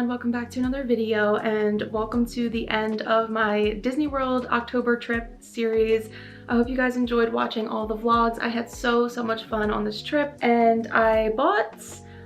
everyone, welcome back to another video and welcome to the end of my Disney World October trip series. I hope you guys enjoyed watching all the vlogs. I had so much fun on this trip and I bought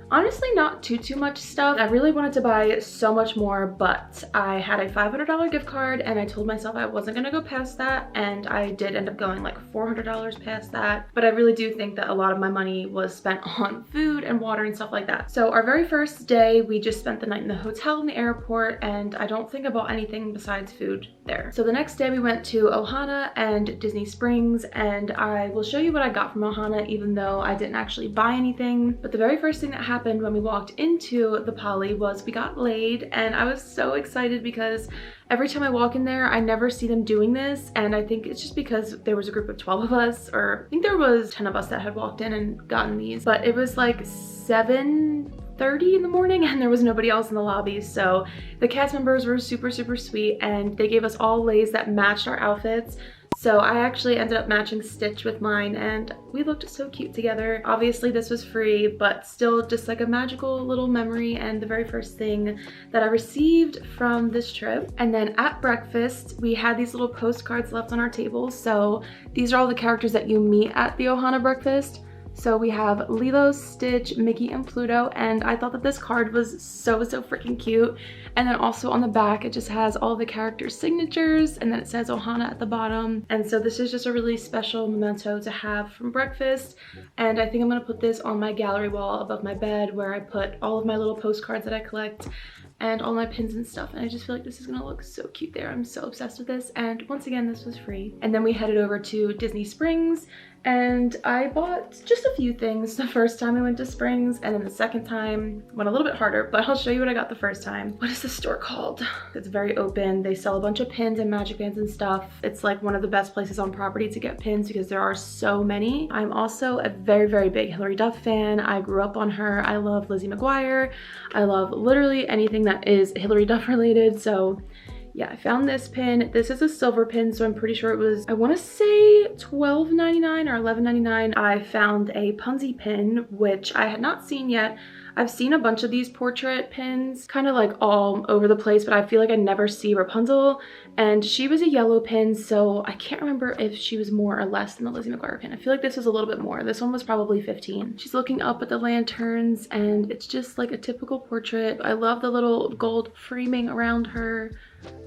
honestly not too much stuff. I really wanted to buy so much more, but I had a $500 gift card and I told myself I wasn't gonna go past that, and I did end up going like $400 past that. But I really do think that a lot of my money was spent on food and water and stuff like that. So our very first day, we just spent the night in the hotel in the airport, and I don't think I bought anything besides food there. So the next day we went to Ohana and Disney Springs, and I will show you what I got from Ohana even though I didn't actually buy anything. But the very first thing that happened when we walked into the Poly was we got laid, and I was so excited because every time I walk in there I never see them doing this, and I think it's just because there was a group of 12 of us, or I think there was 10 of us that had walked in and gotten these, but it was like 7:30 in the morning and there was nobody else in the lobby. So the cast members were super sweet and they gave us all lays that matched our outfits. So I actually ended up matching Stitch with mine and we looked so cute together. Obviously this was free, but still just like a magical little memory and the very first thing that I received from this trip. And then at breakfast, we had these little postcards left on our table. So these are all the characters that you meet at the Ohana breakfast. So we have Lilo, Stitch, Mickey, and Pluto, and I thought that this card was so freaking cute. And then also on the back, it just has all the characters' signatures, and then it says Ohana at the bottom. And so this is just a really special memento to have from breakfast. And I think I'm gonna put this on my gallery wall above my bed where I put all of my little postcards that I collect and all my pins and stuff, and I just feel like this is gonna look so cute there. I'm so obsessed with this, and once again, this was free. And then we headed over to Disney Springs, and I bought just a few things the first time we went to Springs, and then the second time went a little bit harder, but I'll show you what I got the first time. What is this store called? It's very open. They sell a bunch of pins and magic bands and stuff. It's like one of the best places on property to get pins because there are so many. I'm also a very big Hilary Duff fan. I grew up on her. I love Lizzie McGuire. I love literally anything that is Hilary Duff related. So yeah, I found this pin. This is a silver pin, so I'm pretty sure it was, I want to say $12.99 or $11.99. I found a Punzi pin, which I had not seen yet. I've seen a bunch of these portrait pins kind of like all over the place, but I feel like I never see Rapunzel, and she was a yellow pin, so I can't remember if she was more or less than the Lizzie McGuire pin. I feel like this was a little bit more. This one was probably 15. She's looking up at the lanterns and it's just like a typical portrait. I love the little gold framing around her.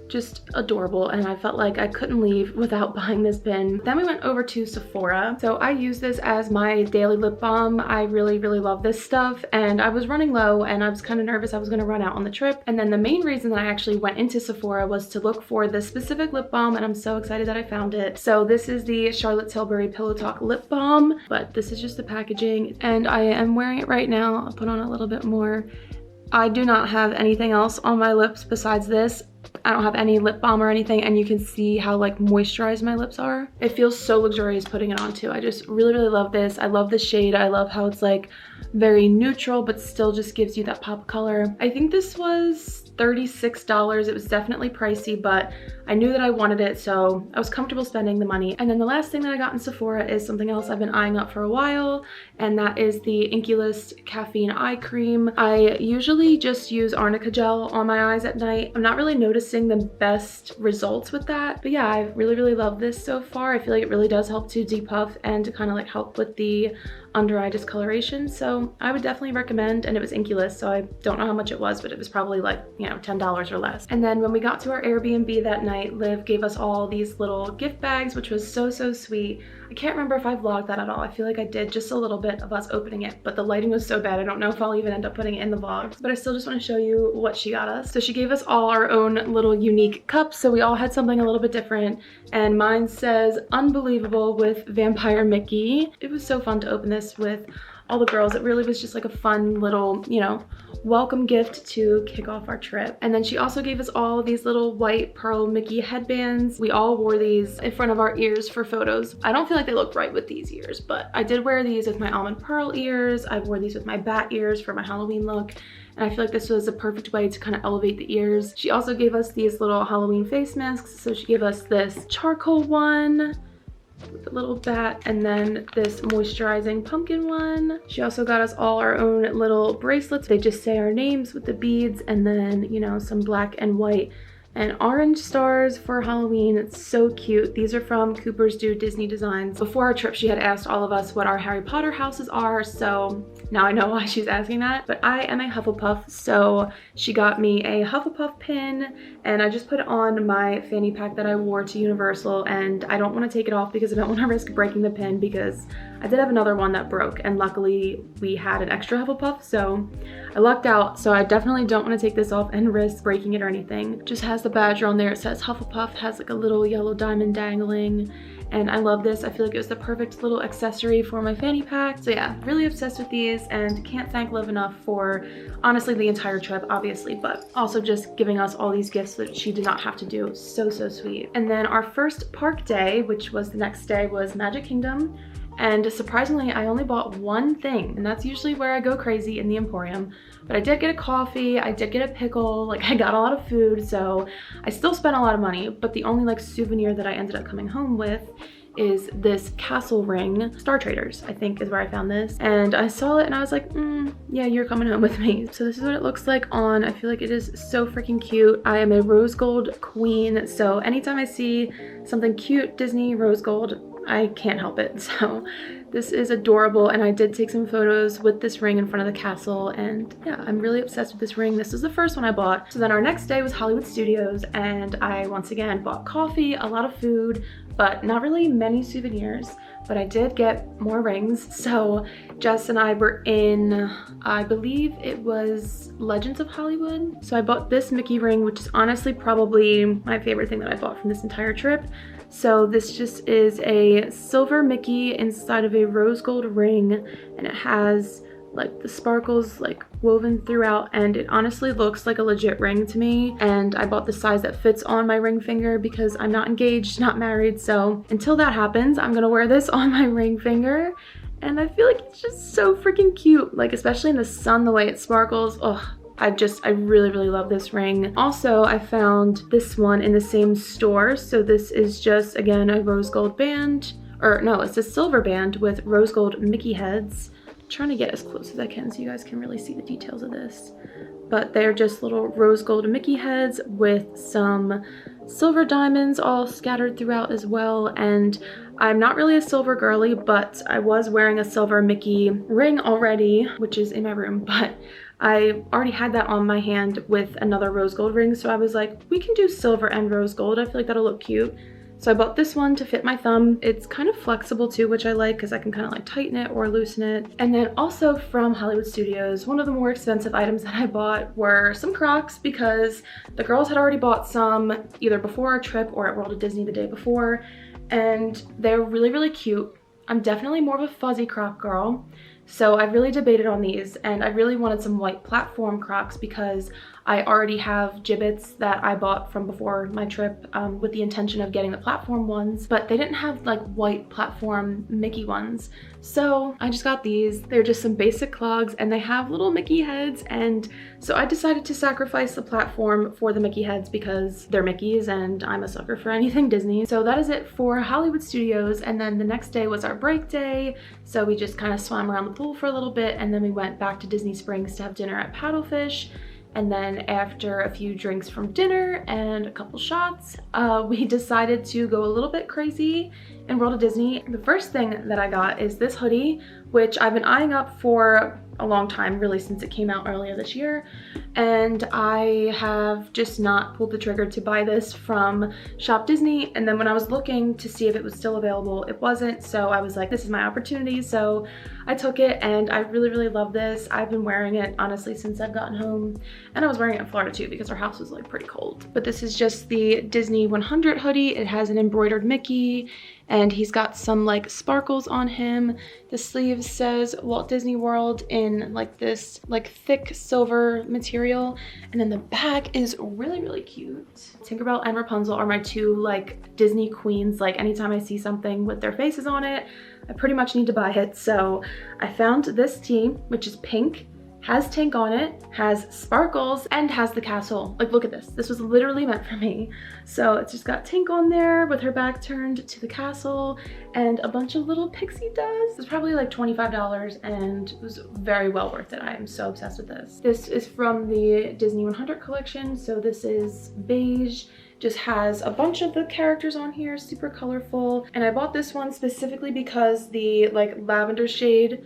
Just adorable, and I felt like I couldn't leave without buying this pin. Then we went over to Sephora. So I use this as my daily lip balm. I really love this stuff, and I was running low and I was kind of nervous I was going to run out on the trip. And then the main reason that I actually went into Sephora was to look for this specific lip balm, and I'm so excited that I found it. So this is the Charlotte Tilbury Pillow Talk lip balm, but this is just the packaging, and I am wearing it right now. I'll put on a little bit more. I do not have anything else on my lips besides this. I don't have any lip balm or anything, and you can see how like moisturized my lips are. It feels so luxurious putting it on too. I just really love this. I love the shade. I love how it's like very neutral but still just gives you that pop color. I think this was $36. It was definitely pricey, but I knew that I wanted it, so I was comfortable spending the money. And then the last thing that I got in Sephora is something else I've been eyeing up for a while, and that is the Inculist Caffeine Eye Cream. I usually just use arnica gel on my eyes at night. I'm not really noticing the best results with that, but yeah, I really love this so far. I feel like it really does help to depuff and to kind of like help with the under eye discoloration, so I would definitely recommend. And it was Inculist, so I don't know how much it was, but it was probably like, you know, $10 or less. And then when we got to our Airbnb that night, Liv gave us all these little gift bags, which was so sweet. I can't remember if I vlogged that at all. I feel like I did just a little bit of us opening it, but the lighting was so bad I don't know if I'll even end up putting it in the vlogs, but I still just want to show you what she got us. So she gave us all our own little unique cups, so we all had something a little bit different, and mine says Unbelievable with Vampire Mickey. It was so fun to open this with all the girls. It really was just like a fun little, you know, welcome gift to kick off our trip. And then she also gave us all these little white pearl Mickey headbands. We all wore these in front of our ears for photos. I don't feel like they look right with these ears, but I did wear these with my almond pearl ears. I wore these with my bat ears for my Halloween look, and I feel like this was a perfect way to kind of elevate the ears. She also gave us these little Halloween face masks. So she gave us this charcoal one, with a little bat, and then this moisturizing pumpkin one. She also got us all our own little bracelets. They just say our names with the beads, and then, you know, some black and white and orange stars for Halloween. It's so cute. These are from Cooper's Do Disney Designs. Before our trip, she had asked all of us what our Harry Potter houses are, so now I know why she's asking that. But I am a Hufflepuff, so she got me a Hufflepuff pin, and I just put it on my fanny pack that I wore to Universal, and I don't want to take it off because I don't want to risk breaking the pin, because I did have another one that broke, and luckily we had an extra Hufflepuff, so I lucked out. So I definitely don't want to take this off and risk breaking it or anything. Just has the badge on there. It says Hufflepuff, has like a little yellow diamond dangling, and I love this. I feel like it was the perfect little accessory for my fanny pack. So yeah, really obsessed with these, and can't thank Liv enough for honestly the entire trip, obviously, but also just giving us all these gifts that she did not have to do. So sweet. And then our first park day, which was the next day, was Magic Kingdom. And surprisingly, I only bought one thing, and that's usually where I go crazy, in the Emporium. But I did get a coffee, I did get a pickle, like I got a lot of food, so I still spent a lot of money. But the only like souvenir that I ended up coming home with is this castle ring. Star Traders, I think, is where I found this. And I saw it and I was like, yeah, you're coming home with me. So this is what it looks like on. I feel like it is so freaking cute. I am a rose gold queen, so anytime I see something cute, Disney, rose gold, I can't help it. So this is adorable, and I did take some photos with this ring in front of the castle, and yeah, I'm really obsessed with this ring. This is the first one I bought. So then our next day was Hollywood Studios, and I once again bought coffee, a lot of food, but not really many souvenirs. But I did get more rings. So Jess and I were in, I believe it was Legends of Hollywood. So I bought this Mickey ring, which is honestly probably my favorite thing that I bought from this entire trip. So this just is a silver Mickey inside of a rose gold ring, and it has like the sparkles like woven throughout, and it honestly looks like a legit ring to me. And I bought the size that fits on my ring finger because I'm not engaged, not married, so until that happens, I'm gonna wear this on my ring finger. And I feel like it's just so freaking cute, like especially in the sun, the way it sparkles. Oh, I really love this ring. Also, I found this one in the same store. So this is just, again, a rose gold band, or no, it's a silver band with rose gold Mickey heads. I'm trying to get as close as I can so you guys can really see the details of this. But they're just little rose gold Mickey heads with some silver diamonds all scattered throughout as well. And I'm not really a silver girly, but I was wearing a silver Mickey ring already, which is in my room, but I already had that on my hand with another rose gold ring, so I was like, we can do silver and rose gold. I feel like that'll look cute. So I bought this one to fit my thumb. It's kind of flexible too, which I like because I can kind of like tighten it or loosen it. And then also from Hollywood Studios, one of the more expensive items that I bought were some Crocs, because the girls had already bought some either before our trip or at World of Disney the day before, and they're really cute. I'm definitely more of a fuzzy Croc girl. So I really debated on these, and I really wanted some white platform Crocs because I already have Jibbits that I bought from before my trip with the intention of getting the platform ones, but they didn't have like white platform Mickey ones. So I just got these. They're just some basic clogs, and they have little Mickey heads, and so I decided to sacrifice the platform for the Mickey heads because they're Mickeys and I'm a sucker for anything Disney. So that is it for Hollywood Studios, and then the next day was our break day. So we just kind of swam around the pool for a little bit, and then we went back to Disney Springs to have dinner at Paddlefish. And then after a few drinks from dinner and a couple shots, we decided to go a little bit crazy in World of Disney. The first thing that I got is this hoodie, which I've been eyeing up for a long time, really since it came out earlier this year. And I have just not pulled the trigger to buy this from Shop Disney. And then when I was looking to see if it was still available, it wasn't. So I was like, this is my opportunity. So I took it, and I really love this. I've been wearing it honestly since I've gotten home, and I was wearing it in Florida too because our house was like pretty cold. But this is just the Disney 100 hoodie. It has an embroidered Mickey, and he's got some like sparkles on him. The sleeve says Walt Disney World in like this like thick silver material, and then the back is really cute. Tinkerbell and Rapunzel are my two like Disney queens. Like anytime I see something with their faces on it, I pretty much need to buy it. So I found this tee, which is pink, has Tink on it, has sparkles, and has the castle. Like, look at this. This was literally meant for me. So it's just got Tink on there with her back turned to the castle and a bunch of little pixie dust. It's probably like $25 and it was very well worth it. I am so obsessed with this. This is from the Disney 100 collection. So this is beige. Just has a bunch of the characters on here, super colorful. And I bought this one specifically because the like lavender shade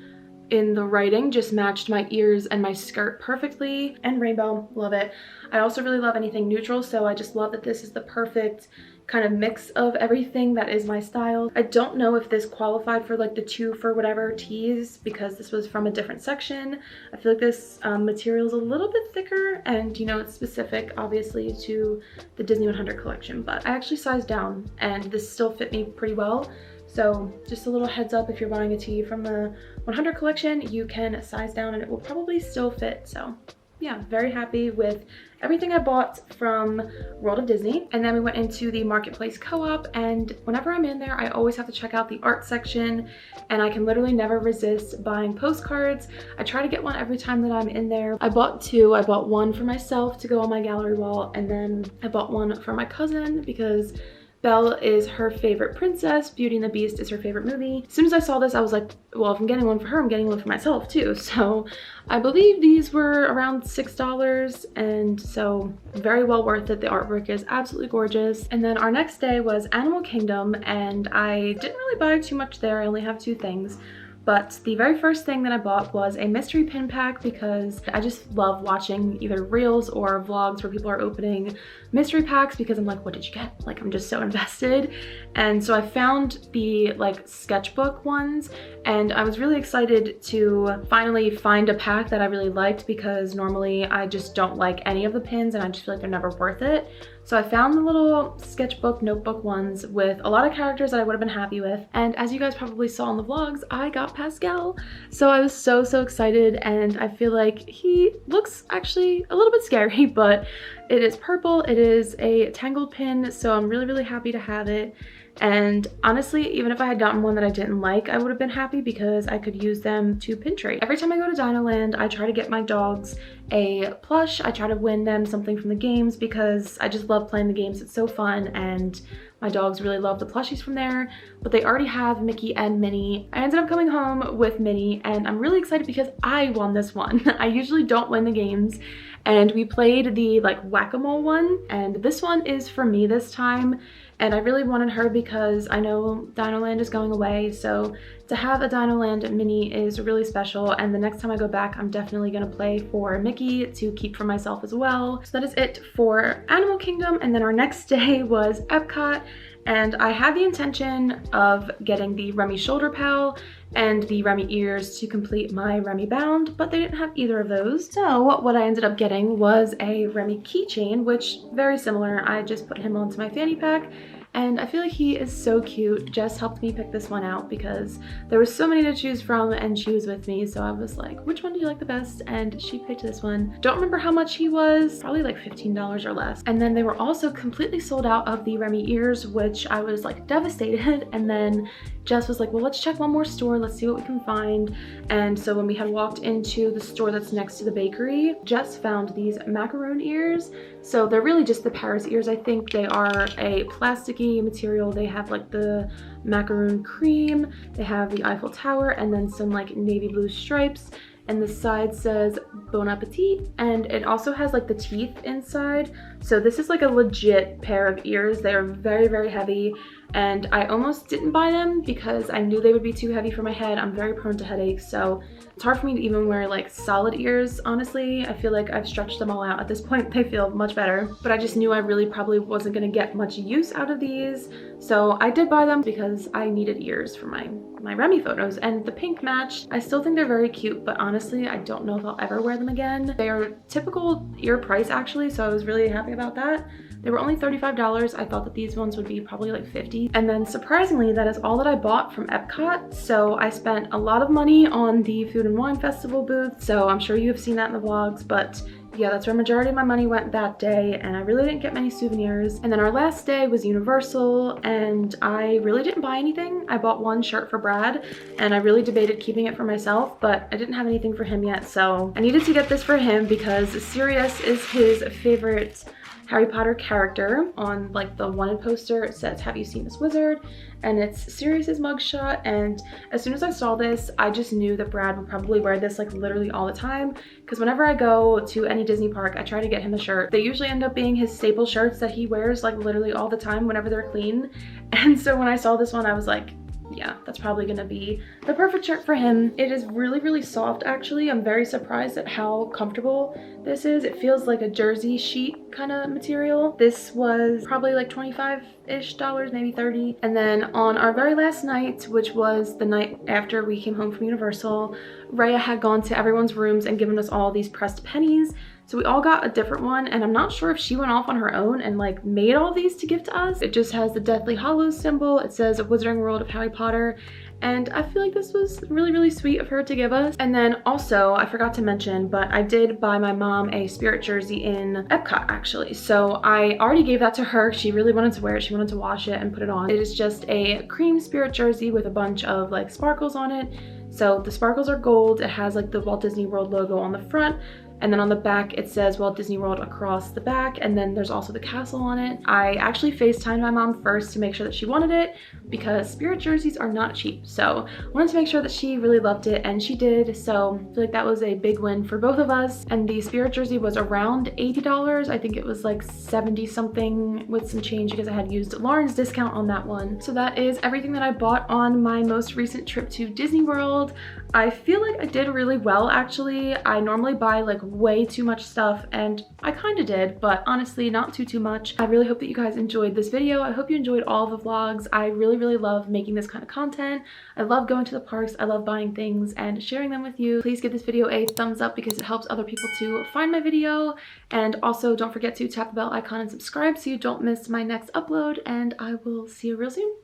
in the writing just matched my ears and my skirt perfectly. And rainbow, love it. I also really love anything neutral, so I just love that this is the perfect kind of mix of everything that is my style. I don't know if this qualified for like the 2 for whatever tees because this was from a different section. I feel like this material is a little bit thicker and you know it's specific obviously to the Disney 100 collection, but I actually sized down and this still fit me pretty well. So just a little heads up, if you're buying a tee from the 100 collection, you can size down and it will probably still fit. So yeah, very happy with everything I bought from World of Disney. And then we went into the Marketplace Co-op, and whenever I'm in there, I always have to check out the art section, and I can literally never resist buying postcards. I try to get one every time that I'm in there. I bought 2. I bought one for myself to go on my gallery wall, and then I bought one for my cousin because Belle is her favorite princess. Beauty and the Beast is her favorite movie. As soon as I saw this, I was like, well, if I'm getting one for her, I'm getting one for myself too. So I believe these were around $6, and so very well worth it. The artwork is absolutely gorgeous. And then our next day was Animal Kingdom, and I didn't really buy too much there. I only have 2 things. But the very first thing that I bought was a mystery pin pack because I just love watching either reels or vlogs where people are opening mystery packs because I'm like, what did you get? Like, I'm just so invested. And so I found the like sketchbook ones, and I was really excited to finally find a pack that I really liked because normally I just don't like any of the pins and I just feel like they're never worth it. So I found the little sketchbook notebook ones with a lot of characters that I would have been happy with. And as you guys probably saw in the vlogs, I got Pascal. So I was so excited, and I feel like he looks actually a little bit scary, but it is purple. It is a tangled pin, so I'm really happy to have it. And honestly, even if I had gotten one that I didn't like, I would have been happy because I could use them to pin trade. Every time I go to Dino Land, I try to get my dogs a plush. I try to win them something from the games because I just love playing the games. It's so fun, and my dogs really love the plushies from there, but they already have Mickey and Minnie. I ended up coming home with Minnie, and I'm really excited because I won this one. I usually don't win the games, and we played the like whack-a-mole one, and this one is for me this time. And I really wanted her because I know Dino Land is going away, so to have a Dino Land mini is really special, and the next time I go back, I'm definitely gonna play for Mickey to keep for myself as well. So that is it for Animal Kingdom, and then our next day was Epcot, and I had the intention of getting the Remy shoulder pal and the Remy ears to complete my Remy bound, but they didn't have either of those. So what I ended up getting was a Remy keychain, which very similar. I just put him onto my fanny pack, and I feel like he is so cute. Jess helped me pick this one out because there was so many to choose from and she was with me, so I was like, which one do you like the best? And she picked this one. Don't remember how much he was, probably like $15 or less. And then they were also completely sold out of the Remy ears, which I was like devastated. And then Jess was like, well, let's check one more store, let's see what we can find. And so when we had walked into the store that's next to the bakery, Jess found these macaroon ears. So they're really just the Paris ears. I think they are a plasticky material. They have like the macaroon cream, they have the Eiffel Tower, and then some like navy blue stripes. And the side says Bon Appetit, and it also has like the teeth inside. So this is like a legit pair of ears. They are very heavy, and I almost didn't buy them because I knew they would be too heavy for my head. I'm very prone to headaches, so it's hard for me to even wear like solid ears, honestly. I feel like I've stretched them all out at this point. They feel much better, but I just knew I really probably wasn't gonna get much use out of these. So I did buy them because I needed ears for my Remy photos, and the pink match. I still think they're very cute, but honestly, I don't know if I'll ever wear them again. They are typical ear price actually, so I was really happy about that. They were only $35. I thought that these ones would be probably like $50. And then surprisingly, that is all that I bought from Epcot. So I spent a lot of money on the Food and Wine Festival booth. So I'm sure you have seen that in the vlogs, but yeah, that's where majority of my money went that day, and I really didn't get many souvenirs. And then our last day was Universal, and I really didn't buy anything. I bought one shirt for Brad, and I really debated keeping it for myself, but I didn't have anything for him yet, so I needed to get this for him because Sirius is his favorite Harry Potter character. On like the wanted poster, it says, "Have you seen this wizard?" And it's Sirius's mugshot. And as soon as I saw this, I just knew that Brad would probably wear this like literally all the time, because whenever I go to any Disney park, I try to get him a shirt. They usually end up being his staple shirts that he wears like literally all the time whenever they're clean. And so when I saw this one, I was like, yeah, that's probably gonna be the perfect shirt for him. It is really, really soft actually. I'm very surprised at how comfortable this is. It feels like a jersey sheet kind of material. This was probably like 25-ish dollars, maybe 30. And then on our very last night, which was the night after we came home from Universal, Raya had gone to everyone's rooms and given us all these pressed pennies. So we all got a different one, and I'm not sure if she went off on her own and like made all these to give to us. It just has the Deathly Hallows symbol. It says a Wizarding World of Harry Potter. And I feel like this was really, really sweet of her to give us. And then also, I forgot to mention, but I did buy my mom a Spirit jersey in Epcot actually. So I already gave that to her. She really wanted to wear it. She wanted to wash it and put it on. It is just a cream Spirit jersey with a bunch of like sparkles on it. So the sparkles are gold. It has like the Walt Disney World logo on the front. And then on the back, it says Walt Disney World across the back. And then there's also the castle on it. I actually FaceTimed my mom first to make sure that she wanted it, because Spirit jerseys are not cheap. So I wanted to make sure that she really loved it, and she did. So I feel like that was a big win for both of us. And the Spirit jersey was around $80. I think it was like 70 something with some change because I had used Lauren's discount on that one. So that is everything that I bought on my most recent trip to Disney World. I feel like I did really well actually. I normally buy like way too much stuff, and I kind of did, but honestly not too much. I really hope that you guys enjoyed this video. I hope you enjoyed all the vlogs. I really, really love making this kind of content. I love going to the parks. I love buying things and sharing them with you. Please give this video a thumbs up because it helps other people to find my video. And also don't forget to tap the bell icon and subscribe so you don't miss my next upload, and I will see you real soon.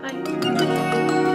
Bye.